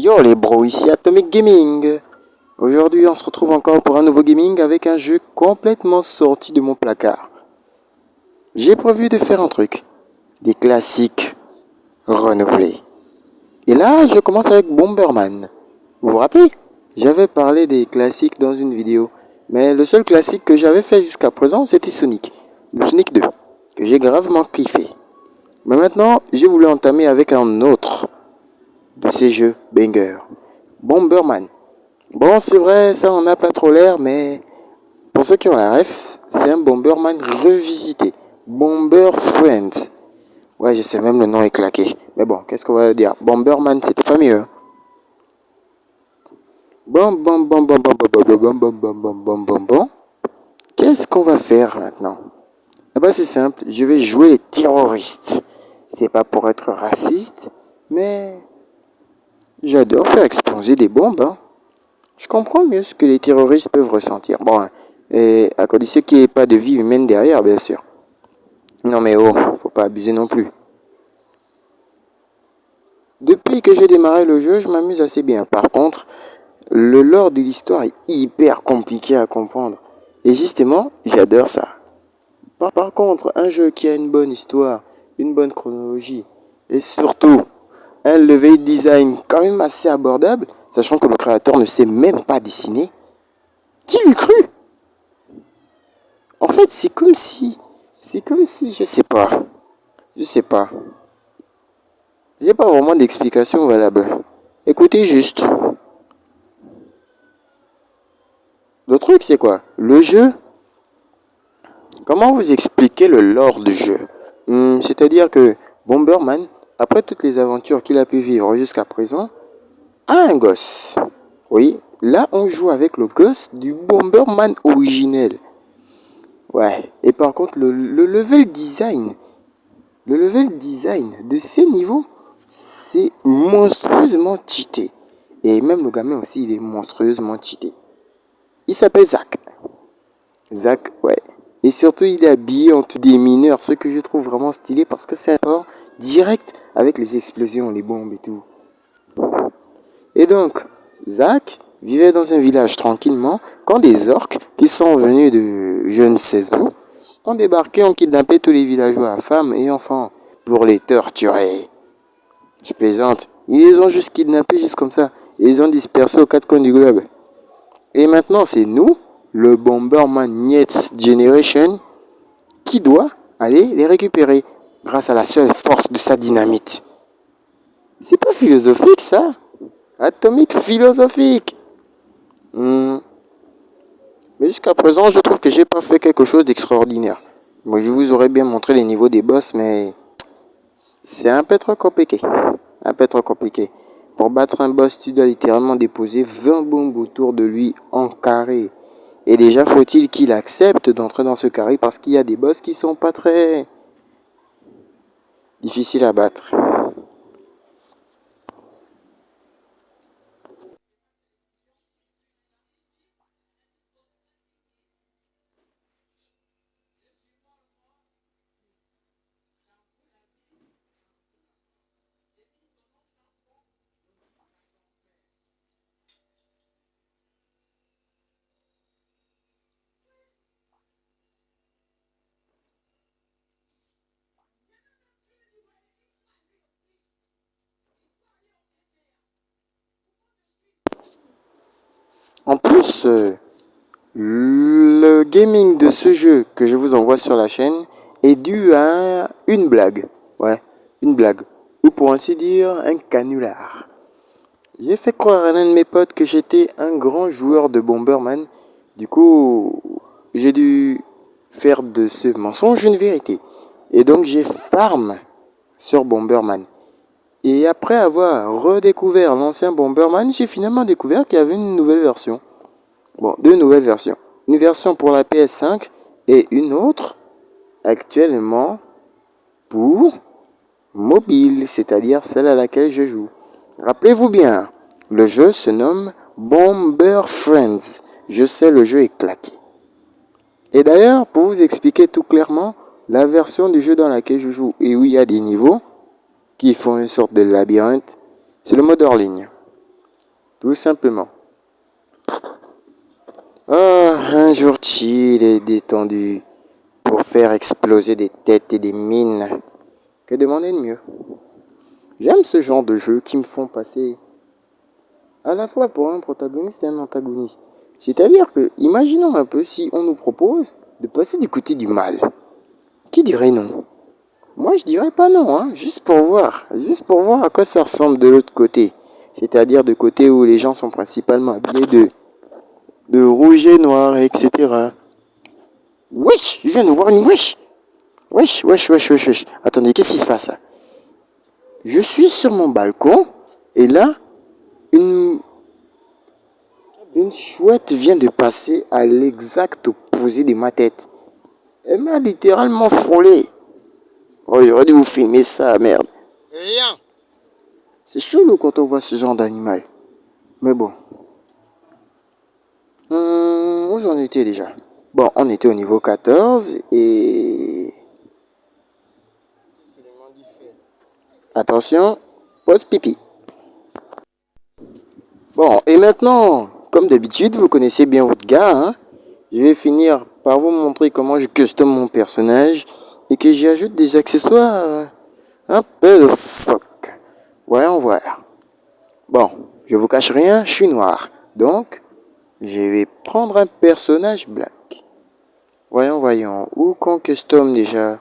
Yo les bros, ici Atomic Gaming. Aujourd'hui on se retrouve encore pour un nouveau gaming avec un jeu complètement sorti de mon placard. J'ai prévu de faire un truc, des classiques renouvelés. Et là je commence avec Bomberman. Vous vous rappelez? J'avais parlé des classiques dans une vidéo. Mais le seul classique que j'avais fait jusqu'à présent c'était Sonic. Le Sonic 2, que j'ai gravement kiffé. Mais maintenant j'ai voulu entamer avec un autre de ces jeux banger. Bomberman. Bon, c'est vrai, ça on n'a pas trop l'air, mais pour ceux qui ont la ref, c'est un Bomberman revisité. Bomber Friends. Ouais, je sais, même le nom est claqué. Mais bon, qu'est-ce qu'on va dire? Bomberman, c'était pas mieux. Bon. Qu'est-ce qu'on va faire maintenant? Eh ben, c'est simple, je vais jouer les terroristes. C'est pas pour être raciste, mais j'adore faire exploser des bombes, hein. Je comprends mieux ce que les terroristes peuvent ressentir. Bon, et à condition qu'il n'y ait pas de vie humaine derrière, bien sûr. Non mais oh, faut pas abuser non plus. Depuis que j'ai démarré le jeu, je m'amuse assez bien. Par contre, le lore de l'histoire est hyper compliqué à comprendre. Et justement, j'adore ça. Par contre, un jeu qui a une bonne histoire, une bonne chronologie, et surtout un level design quand même assez abordable, sachant que le créateur ne sait même pas dessiner. Qui l'eût cru? En fait, c'est comme si, je sais pas, j'ai pas vraiment d'explication valable. Écoutez juste. Le truc, c'est quoi? Le jeu, comment vous expliquer le lore du jeu? C'est-à-dire que Bomberman, après toutes les aventures qu'il a pu vivre jusqu'à présent, a un gosse. Oui, là on joue avec le gosse du Bomberman originel. Ouais, et par contre le level design de ces niveaux, c'est monstrueusement cheaté. Et même le gamin aussi, il est monstrueusement cheaté. Il s'appelle Zach. Zach, ouais. Et surtout, il est habillé en tout des mineurs, ce que je trouve vraiment stylé parce que c'est un rapport direct avec les explosions, les bombes et tout. Et donc, Zach vivait dans un village tranquillement quand des orques qui sont venus de je ne sais où ont débarqué, ont kidnappé tous les villageois, femmes et enfants, pour les torturer. Je plaisante. Ils les ont juste kidnappés juste comme ça. Et ils ont dispersés aux quatre coins du globe. Et maintenant, c'est nous, le Bomberman Next Generation, qui doit aller les récupérer grâce à la seule force de sa dynamite. C'est pas philosophique, ça? Atomique philosophique. Mais jusqu'à présent, je trouve que j'ai pas fait quelque chose d'extraordinaire. Moi, je vous aurais bien montré les niveaux des boss, mais c'est un peu trop compliqué. Un peu trop compliqué. Pour battre un boss, tu dois littéralement déposer 20 bombes autour de lui en carré. Et déjà, faut-il qu'il accepte d'entrer dans ce carré parce qu'il y a des boss qui sont pas très difficiles à battre. En plus, le gaming de ce jeu que je vous envoie sur la chaîne est dû à une blague. Ouais, une blague. Ou pour ainsi dire, un canular. J'ai fait croire à l'un de mes potes que j'étais un grand joueur de Bomberman. Du coup, j'ai dû faire de ce mensonge une vérité. Et donc j'ai farm sur Bomberman. Et après avoir redécouvert l'ancien Bomberman, j'ai finalement découvert qu'il y avait une nouvelle version. Bon, deux nouvelles versions. Une version pour la PS5 et une autre actuellement pour mobile, c'est-à-dire celle à laquelle je joue. Rappelez-vous bien, le jeu se nomme Bomber Friends. Je sais, le jeu est claqué. Et d'ailleurs, pour vous expliquer tout clairement, la version du jeu dans laquelle je joue et où il y a des niveaux qui font une sorte de labyrinthe, c'est le mode hors ligne. Tout simplement. Ah, un jour chill et détendu pour faire exploser des têtes et des mines. Que demander de mieux? J'aime ce genre de jeux qui me font passer à la fois pour un protagoniste et un antagoniste. C'est-à-dire que, imaginons un peu si on nous propose de passer du côté du mal. Qui dirait non? Moi, je dirais pas non, hein, juste pour voir à quoi ça ressemble de l'autre côté. C'est-à-dire de côté où les gens sont principalement habillés de rouge et noir, etc. Wesh, je viens de voir une wesh. Wesh. Attendez, qu'est-ce qui se passe là? Je suis sur mon balcon et là, une, une chouette vient de passer à l'exact opposé de ma tête. Elle m'a littéralement frôlé. Oh, j'aurais dû vous filmer ça, merde. Rien. C'est chelou quand on voit ce genre d'animal. Mais bon. Où j'en étais déjà? Bon, on était au niveau 14 et... Attention, pause pipi. Bon, et maintenant, comme d'habitude, vous connaissez bien votre gars, hein? Je vais finir par vous montrer comment je custom mon personnage et que j'y ajoute des accessoires un peu de fuck. Voyons voir. Bon, je vous cache rien, je suis noir. Donc, je vais prendre un personnage black. Voyons. Où qu'on custom déjà?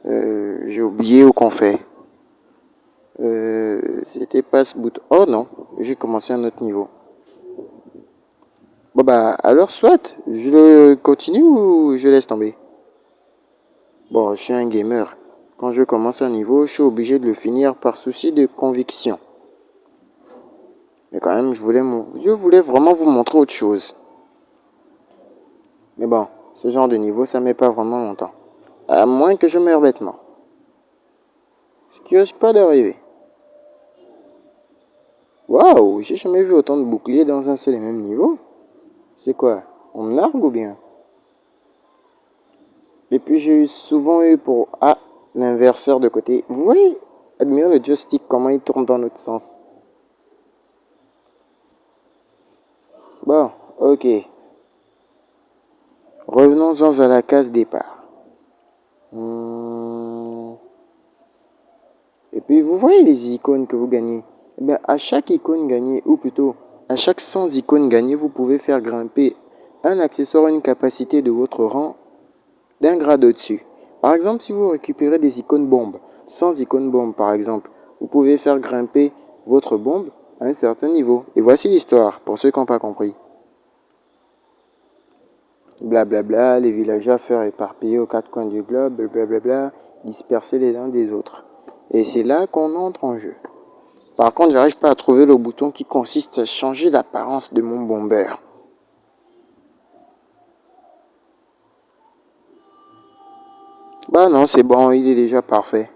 J'ai oublié où qu'on fait. C'était pas ce bout. Oh non, j'ai commencé un autre niveau. Bon bah, alors soit, je continue ou je laisse tomber? Bon, je suis un gamer. Quand je commence un niveau, je suis obligé de le finir par souci de conviction. Mais quand même, je voulais vraiment vous montrer autre chose. Mais bon, ce genre de niveau, ça met pas vraiment longtemps. À moins que je meure bêtement. Ce qui risque pas d'arriver. Waouh, j'ai jamais vu autant de boucliers dans un seul et même niveau. C'est quoi? On me nargue ou bien? Et puis j'ai souvent eu pour... Ah, l'inverseur de côté. Vous voyez? Admirez le joystick, comment il tourne dans notre sens. Bon, ok. Revenons-en à la case départ. Et puis vous voyez les icônes que vous gagnez. Eh bien, à chaque icône gagnée, ou plutôt à chaque 100 icônes gagnées, vous pouvez faire grimper un accessoire, une capacité de votre rang d'un grade au-dessus. Par exemple, si vous récupérez des icônes bombes, 100 icônes bombes par exemple, vous pouvez faire grimper votre bombe à un certain niveau. Et voici l'histoire, pour ceux qui n'ont pas compris. Blablabla, les villageois faire éparpillés aux quatre coins du globe, blablabla, disperser les uns des autres. Et c'est là qu'on entre en jeu. Par contre, j'arrive pas à trouver le bouton qui consiste à changer l'apparence de mon bomber. Bah non, c'est bon, il est déjà parfait.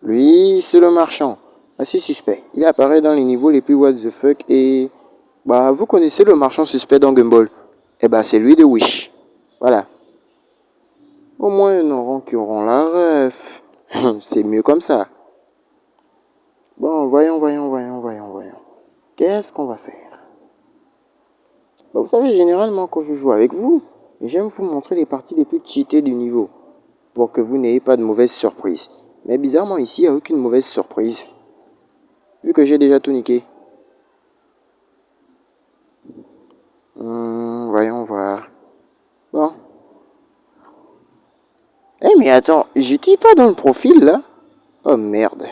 Lui, c'est le marchand. Assez suspect. Il apparaît dans les niveaux les plus what the fuck et... Bah, vous connaissez le marchand suspect dans Gumball. Eh bah, c'est lui de Wish. Voilà. Au moins, ils n'auront qui auront la ref. C'est mieux comme ça. Bon, voyons. Qu'est-ce qu'on va faire? Bah, vous savez, généralement, quand je joue avec vous, j'aime vous montrer les parties les plus cheatées du niveau. Pour que vous n'ayez pas de mauvaises surprises. Mais bizarrement, ici, il n'y a aucune mauvaise surprise. Vu que j'ai déjà tout niqué. Voyons voir. Bon. Eh mais attends, j'étais pas dans le profil là? Oh merde.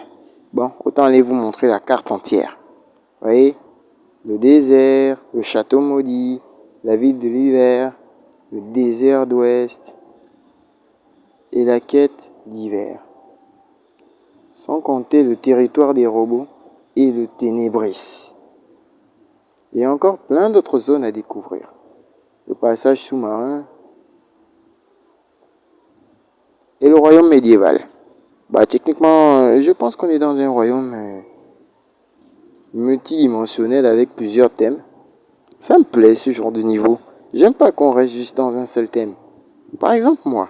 Bon, autant aller vous montrer la carte entière. Vous voyez? Le désert, le château maudit, la ville de l'hiver, le désert d'ouest et la quête d'hiver. Sans compter le territoire des robots et le Ténébris. Il y a encore plein d'autres zones à découvrir. Le passage sous-marin et le royaume médiéval. Bah techniquement, je pense qu'on est dans un royaume multidimensionnel avec plusieurs thèmes. Ça me plaît ce genre de niveau. J'aime pas qu'on reste juste dans un seul thème. Par exemple moi,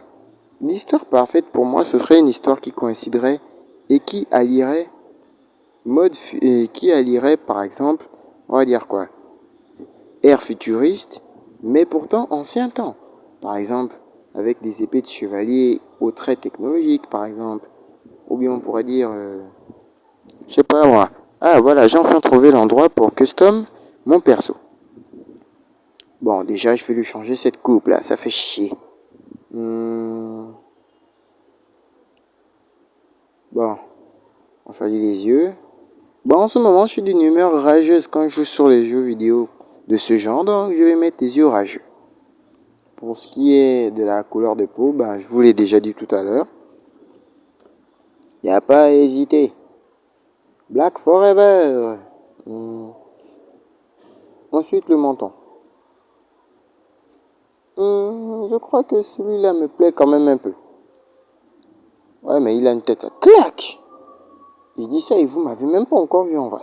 l'histoire parfaite pour moi ce serait une histoire qui coïnciderait et qui allierait par exemple, on va dire quoi, ère futuriste, mais pourtant ancien temps. Par exemple, avec des épées de chevalier aux traits technologiques, par exemple. Ou bien on pourrait dire, je sais pas moi. Ah voilà, j'ai enfin trouvé l'endroit pour custom mon perso. Bon, déjà, je vais lui changer cette coupe là, ça fait chier. Bon, on choisit les yeux. Bon, en ce moment, je suis d'une humeur rageuse quand je joue sur les jeux vidéo de ce genre, donc je vais mettre des yeux rageux. Pour ce qui est de la couleur de peau, ben, je vous l'ai déjà dit tout à l'heure. Il n'y a pas à hésiter. Black Forever. Ensuite, le menton. Je crois que celui-là me plaît quand même un peu. Ouais, mais il a une tête à claque. Il dit ça et vous m'avez même pas encore vu en vrai.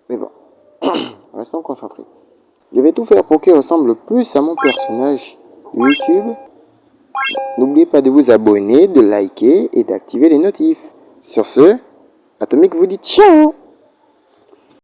Mais bon, restons concentrés. Je vais tout faire pour qu'il ressemble plus à mon personnage de YouTube. N'oubliez pas de vous abonner, de liker et d'activer les notifs. Sur ce, Atomic vous dit ciao!